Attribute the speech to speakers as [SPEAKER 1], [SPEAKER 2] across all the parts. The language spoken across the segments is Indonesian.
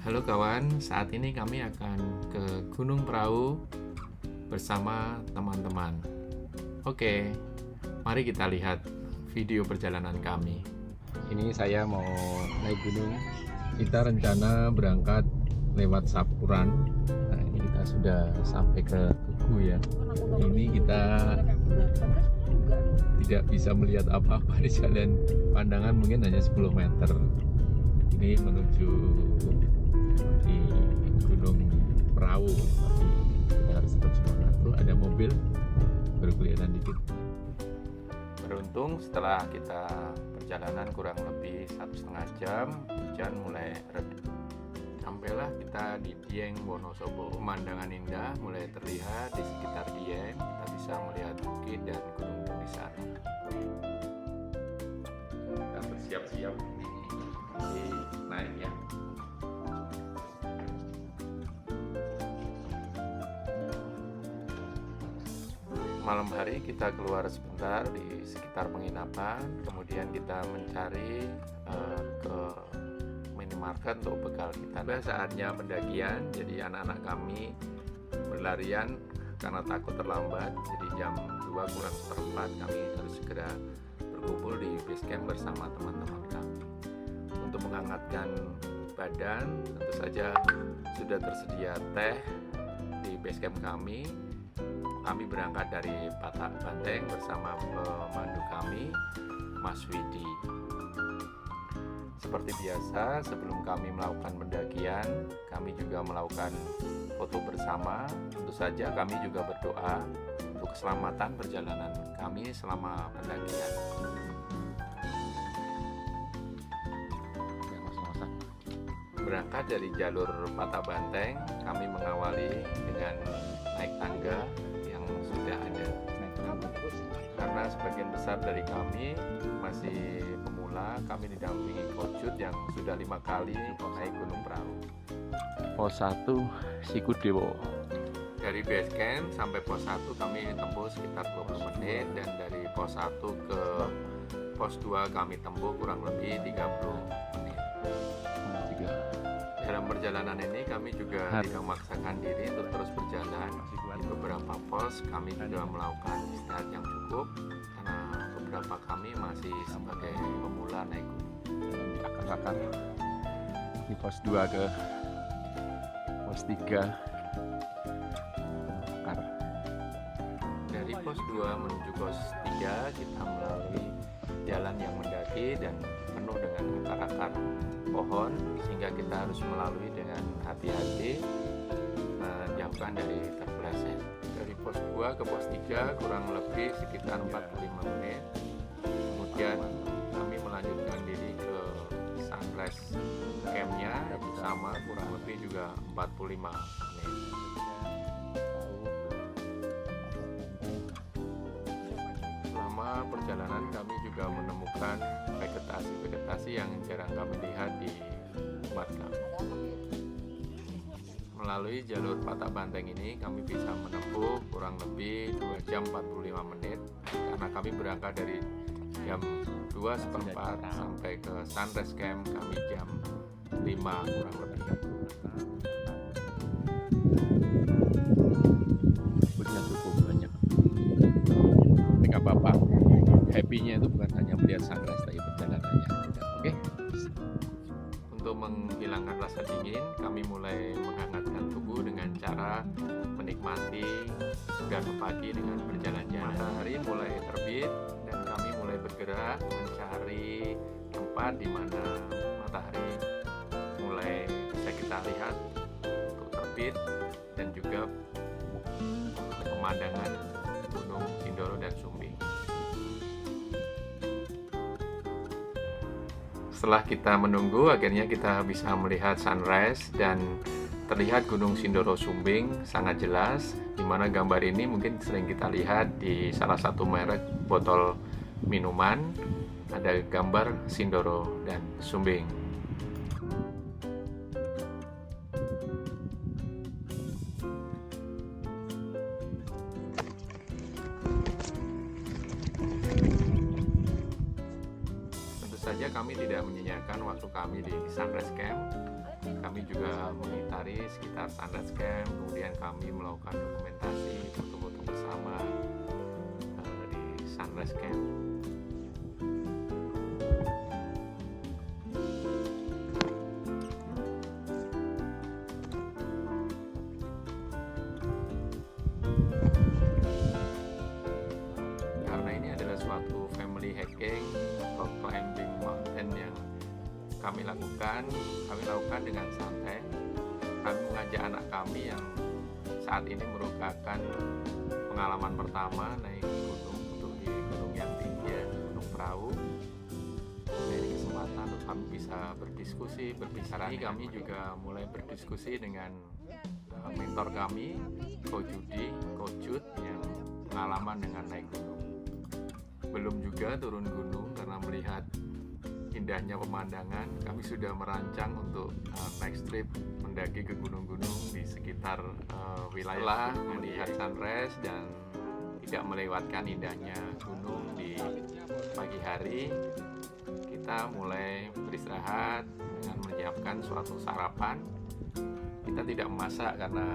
[SPEAKER 1] Halo kawan, saat ini kami akan ke Gunung Prau bersama teman-teman. Oke, mari kita lihat video perjalanan kami. Ini saya mau naik gunung. Kita rencana berangkat lewat Sapuran. Nah, ini kita sudah sampai ke Tugu ya. Ini kita tidak bisa melihat apa-apa di jalan. Pandangan mungkin hanya 10 meter. Ini menuju di Gunung Prau, tapi kita harus tetap semangat. Tuh ada mobil baru kelihatan dikit. Beruntung setelah kita perjalanan kurang lebih 1,5 jam, hujan mulai reda. Sampailah kita di Dieng Wonosobo. Pemandangan indah mulai terlihat di sekitar Dieng. Kita bisa melihat bukit dan gunung di sana. Kita bersiap-siap di naik ya. Malam hari kita keluar sebentar di sekitar penginapan, kemudian kita mencari ke minimarket untuk bekal kita. Nah, saatnya pendakian, jadi anak-anak kami berlarian karena takut terlambat. Jadi jam 2 kurang seperempat kami harus segera berkumpul di base camp bersama teman-teman kami. Untuk menghangatkan badan, tentu saja sudah tersedia teh di base camp kami. Kami berangkat dari Patak Banteng bersama pemandu kami, Mas Widi. Seperti biasa, sebelum kami melakukan pendakian, kami juga melakukan foto bersama. Tentu saja kami juga berdoa untuk keselamatan perjalanan kami selama pendakian. Berangkat dari jalur Patak Banteng, kami mengawali dengan naik tangga yang sudah ada. Karena sebagian besar dari kami masih pemula, kami didampingi Coach yang sudah 5 kali naik Gunung Prau. Pos 1 Sikudewo. Dari base camp sampai pos 1 kami tempuh sekitar 20 menit, dan dari pos 1 ke pos 2 kami tempuh kurang lebih 30 menit. Dalam perjalanan ini kami juga tidak memaksakan diri untuk terus berjalan. Di beberapa pos kami juga melakukan istirahat yang cukup karena beberapa kami masih sebagai pemula naik gunung. Akar-akar di pos 2 ke pos 3 akar. Dari pos 2 menuju pos 3 kita melalui jalan yang mendaki dan penuh dengan akar-akar pohon, sehingga kita harus melalui dengan hati-hati, menjauhkan dari terpeleset. Dari pos 2 ke pos 3 kurang lebih sekitar 45 menit. Kemudian kami melanjutkan diri ke sunrise campnya, sama kurang lebih juga 45 menit. Selama perjalanan kami juga menemukan vegetasi yang jarang kami lihat di tempat kami. Melalui jalur Patak Banteng ini kami bisa menempuh kurang lebih 2 jam 45 menit karena kami berangkat dari jam 2:15 sampai ke sunrise camp kami jam 5 kurang lebih. Punya cukup banyak. Tidak apa-apa. Happy-nya itu bukan hanya melihat sunrise tapi perjalanannya. Oke. Untuk menghilangkan rasa dingin, kami mulai menghangatkan tubuh dengan cara menikmati udara pagi dengan berjalan-jalan. Matahari mulai terbit dan kami mulai bergerak mencari tempat di mana matahari mulai bisa kita lihat untuk terbit, dan juga pemandangan Gunung Sindoro dan Sumbing. Setelah kita menunggu, akhirnya kita bisa melihat sunrise dan terlihat Gunung Sindoro Sumbing sangat jelas, di mana gambar ini mungkin sering kita lihat di salah satu merek botol minuman, ada gambar Sindoro dan Sumbing. saja kami tidak menyanyiakan waktu kami di Sunrise Camp. Kami kami juga mengitari sekitar Sunrise Camp, kemudian kami melakukan dokumentasi foto-foto bersama di Sunrise Camp. Karena ini adalah suatu family hiking atau climbing mountain yang kami lakukan dengan santai. Kami mengajak anak kami yang saat ini merupakan pengalaman pertama naik gunung, untuk di gunung yang tinggi ya, Gunung Prau. Nah, ini kesempatan untuk kami bisa berdiskusi, berbicara. Kami juga mulai berdiskusi dengan mentor kami, Ko Jud yang pengalaman dengan naik gunung. Belum juga turun gunung karena melihat indahnya pemandangan, kami sudah merancang untuk next trip mendaki ke gunung-gunung di sekitar wilayah. Setelah melihat sunrise dan tidak melewatkan indahnya gunung di pagi hari, kita mulai beristirahat dengan menyiapkan suatu sarapan. Kita tidak memasak karena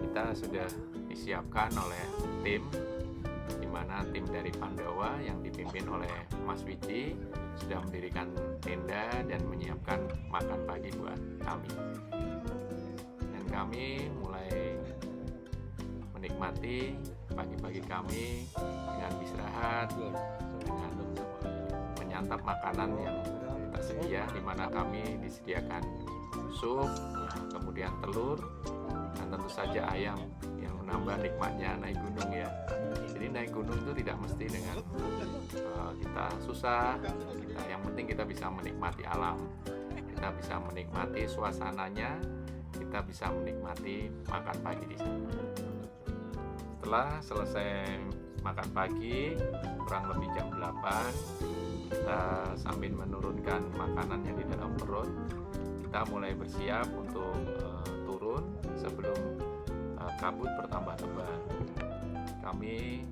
[SPEAKER 1] kita sudah disiapkan oleh tim, di mana tim dari Pandawa yang dipimpin oleh Mas Wiji sudah mendirikan tenda dan menyiapkan makan pagi buat kami. Dan kami mulai menikmati pagi-pagi kami dengan istirahat, dengan menyantap makanan yang tersedia, di mana kami disediakan sup, kemudian telur, dan tentu saja ayam yang menambah nikmatnya naik gunung ya. Jadi naik gunung itu tidak mesti dengan kita susah, yang penting kita bisa menikmati alam, kita bisa menikmati suasananya, kita bisa menikmati makan pagi di sana. Setelah selesai makan pagi, kurang lebih jam 8, kita sambil menurunkan makanan yang di dalam perut, kita mulai bersiap untuk turun sebelum kabut bertambah tebal. Kami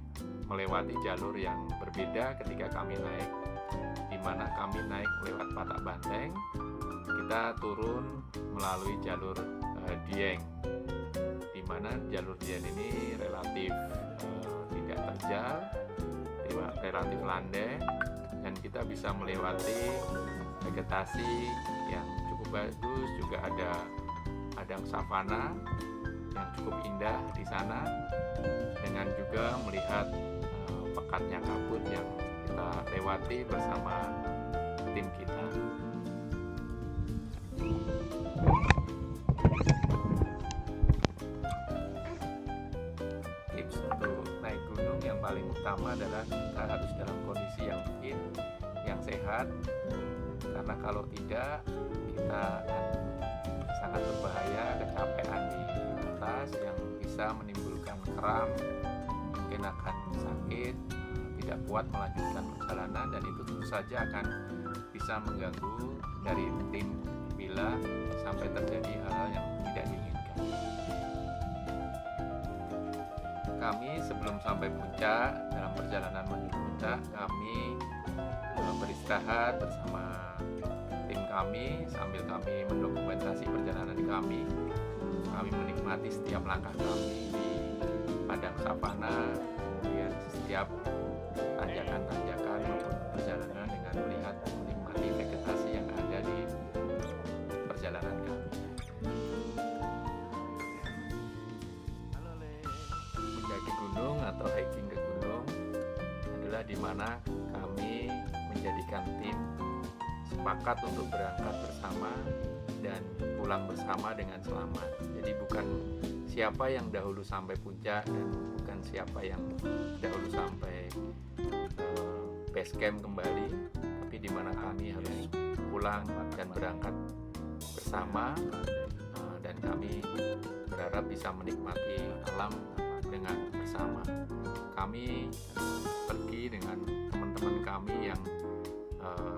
[SPEAKER 1] melewati jalur yang berbeda ketika kami naik, di mana kami naik lewat Patak Banteng, kita turun melalui jalur Dieng, di mana jalur Dieng ini relatif tidak terjal, relatif landai, dan kita bisa melewati vegetasi yang cukup bagus. Juga ada padang savana yang cukup indah di sana, dengan juga melihat pekatnya kabut yang kita lewati bersama tim kita. Tips untuk naik gunung yang paling utama adalah kita harus dalam kondisi yang fit, yang sehat, karena kalau tidak kita akan sangat berbahaya, kecapean di atas yang bisa menimbulkan kram, mungkin akan sakit, tidak kuat melanjutkan perjalanan, dan itu tentu saja akan bisa mengganggu dari tim bila sampai terjadi hal-hal yang tidak diinginkan. Kami sebelum sampai puncak, dalam perjalanan menuju puncak, kami beristirahat bersama tim kami sambil kami mendokumentasi perjalanan kami. Kami menikmati setiap langkah kami di padang savana, kemudian setiap tanjakan-tanjakan maupun perjalanan dengan melihat, menikmati vegetasi yang ada di perjalanan kami. Mendaki gunung atau hiking ke gunung adalah di mana kami menjadikan tim sepakat untuk berangkat bersama dan pulang bersama dengan selamat. Jadi bukan siapa yang dahulu sampai puncak dan bukan siapa yang dahulu sampai base camp kembali, tapi di mana kami harus pulang dan berangkat bersama, dan kami berharap bisa menikmati alam dengan bersama. Kami pergi dengan teman-teman kami yang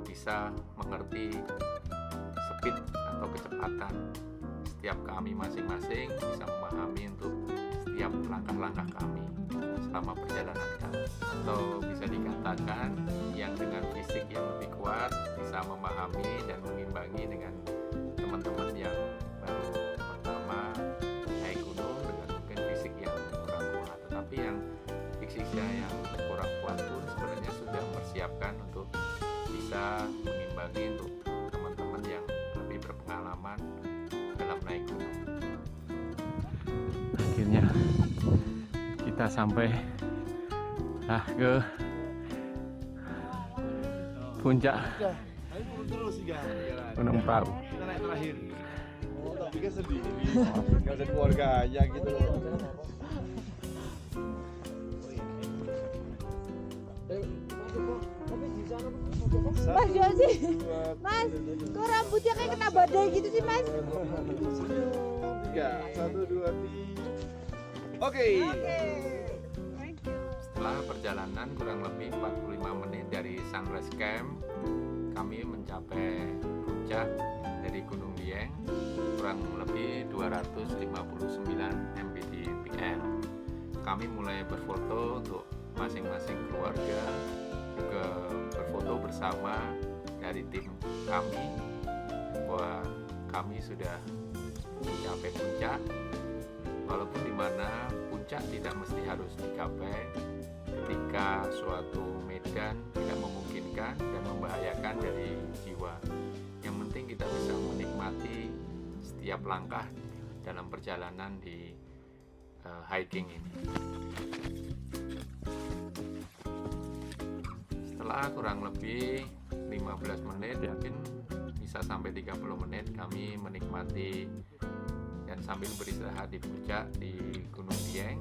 [SPEAKER 1] bisa mengerti speed atau kecepatan setiap kami masing-masing, bisa memahami untuk setiap langkah-langkah kami selama perjalanan kami, atau bisa dikatakan yang dengan fisik yang lebih kuat bisa memahami dan mengimbangi dengan teman-teman yang pengalaman dalam naik gunung.
[SPEAKER 2] Akhirnya kita sampai ke puncak Gunung Prau.
[SPEAKER 3] Kita naik terakhir. Oh, tapi kan sedih. Nggak ada keluarganya gitu.
[SPEAKER 4] Mas Josi, Mas, kok rambutnya kayak kena badai gitu sih Mas?
[SPEAKER 3] 3, 1, 2, 3. Oke.
[SPEAKER 1] Setelah perjalanan kurang lebih 45 menit dari Sunrise Camp, kami mencapai puncak dari Gunung Dieng kurang lebih 259 mdpl. Kami mulai berfoto untuk masing-masing keluarga, juga berfoto bersama dari tim kami bahwa kami sudah mencapai puncak, walaupun di mana puncak tidak mesti harus dicapai ketika suatu medan tidak memungkinkan dan membahayakan dari jiwa. Yang penting kita bisa menikmati setiap langkah dalam perjalanan di hiking ini. Setelah kurang lebih 15 menit, mungkin bisa sampai 30 menit, kami menikmati dan sambil beristirahat di puncak di Gunung Dieng,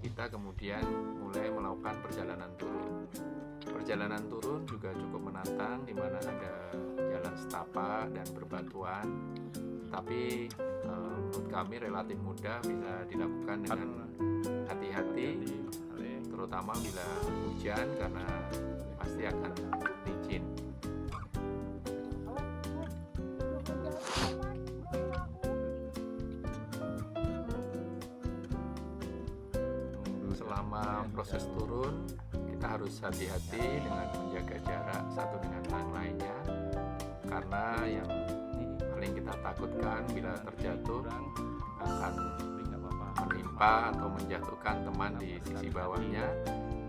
[SPEAKER 1] kita kemudian mulai melakukan perjalanan turun. Perjalanan turun juga cukup menantang, di mana ada jalan setapak dan berbatuan, tapi menurut kami relatif mudah, bisa dilakukan dengan hati-hati, terutama bila hujan karena pasti akan licin. Selama proses turun, kita harus hati-hati dengan menjaga jarak satu dengan yang lainnya, karena yang paling kita takutkan bila terjatuh akan menimpa atau menjatuhkan teman di sisi bawahnya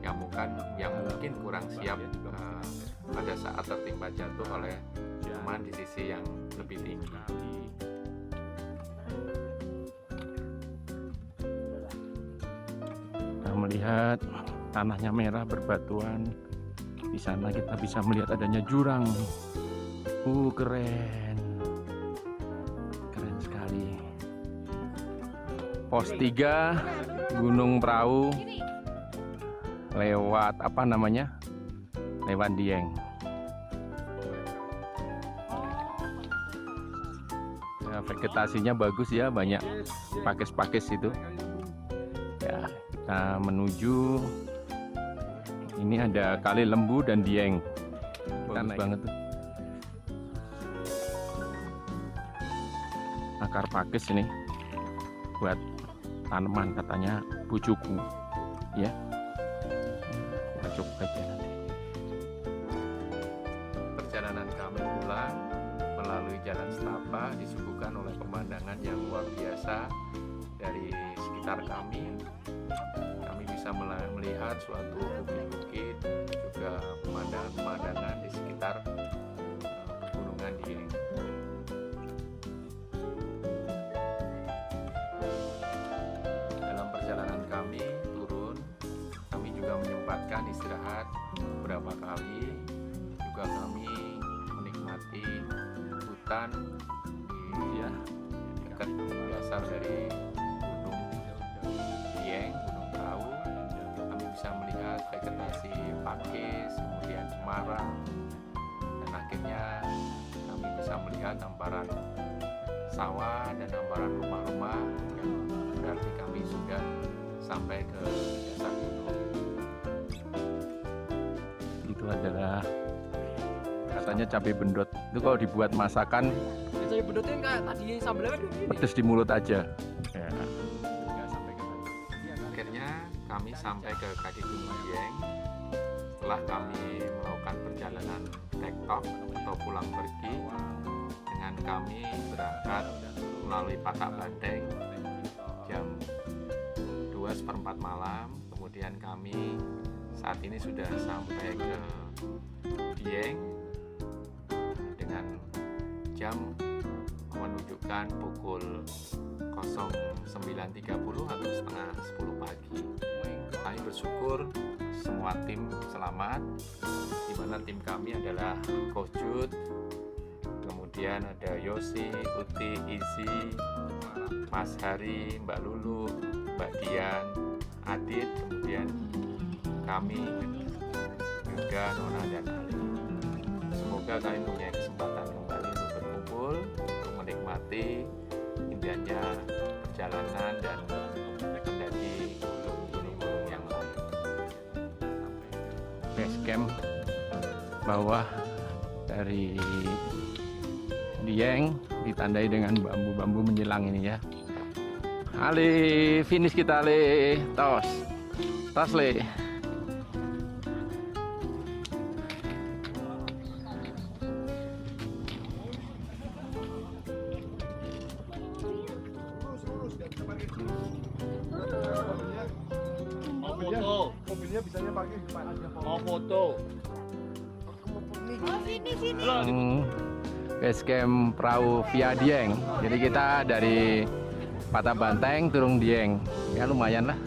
[SPEAKER 1] yang mungkin kurang siap pada saat tertimpa jatuh oleh teman di sisi yang lebih tinggi.
[SPEAKER 2] Kita melihat tanahnya merah berbatuan. Di sana kita bisa melihat adanya jurang. Keren. Keren sekali. Pos 3 Gunung Prau lewat lewat Dieng. Ya, vegetasinya bagus ya, banyak pakis-pakis itu ya. Kita menuju, ini ada Kali Lembu dan Dieng. Bagus banget tuh. Akar pakis ini buat tanaman katanya bujuku ya. Kita coba aja nanti.
[SPEAKER 1] Perjalanan kami pulang melalui jalan setapak disuguhkan oleh pemandangan yang luar biasa dari sekitar kami. Kami bisa melihat suatu bukit-bukit, juga pemandangan-pemandangan di sekitar pegunungan Dieng. Dalam perjalanan kami turun, kami juga menyempatkan istirahat beberapa kali. Juga kami menikmati hutan di dekat dasar dari Gunung Dieng, Gunung Prau. Kami bisa melihat vegetasi pakis, kemudian cemara, dan akhirnya kami bisa melihat hamparan sawah dan hamparan rumah-rumah, yang berarti kami sudah sampai ke dasar gunung.
[SPEAKER 2] Itu adalah katanya cabai bendot. Itu kalau dibuat masakan
[SPEAKER 5] Cabai bendot itu kayak tadi sambelnya kan ini.
[SPEAKER 2] pedes di mulut aja ya.
[SPEAKER 1] Akhirnya kami sampai ke kaki Gunung Dieng. Setelah kami melakukan perjalanan tektok atau pulang pergi, dengan kami berangkat melalui Patak Banteng jam 2:15 malam. Kemudian kami saat ini sudah sampai ke Dieng dengan jam dilakukan pukul 09.30 atau setengah 10 pagi. Kami bersyukur semua tim selamat, di mana tim kami adalah Coach Jud, kemudian ada Yosi, Uti, Izi, Mas Hari, Mbak Lulu, Mbak Dian, Adit, kemudian kami juga Nona dan Ali. Semoga kalian punya kesempatan kembali untuk berkumpul, untuk menikmati indahnya perjalanan dan mendaki gunung-gunung yang lain.
[SPEAKER 2] Base camp bawah dari Dieng ditandai dengan bambu-bambu menjelang ini ya. Ali, finish kita Le, tos Le.
[SPEAKER 3] Mobilnya bisanya pakai
[SPEAKER 5] Mau foto.
[SPEAKER 4] Oh sini.
[SPEAKER 2] Base camp perahu via Dieng. Jadi kita dari Patah Banteng turun Dieng. Ya lumayan lah.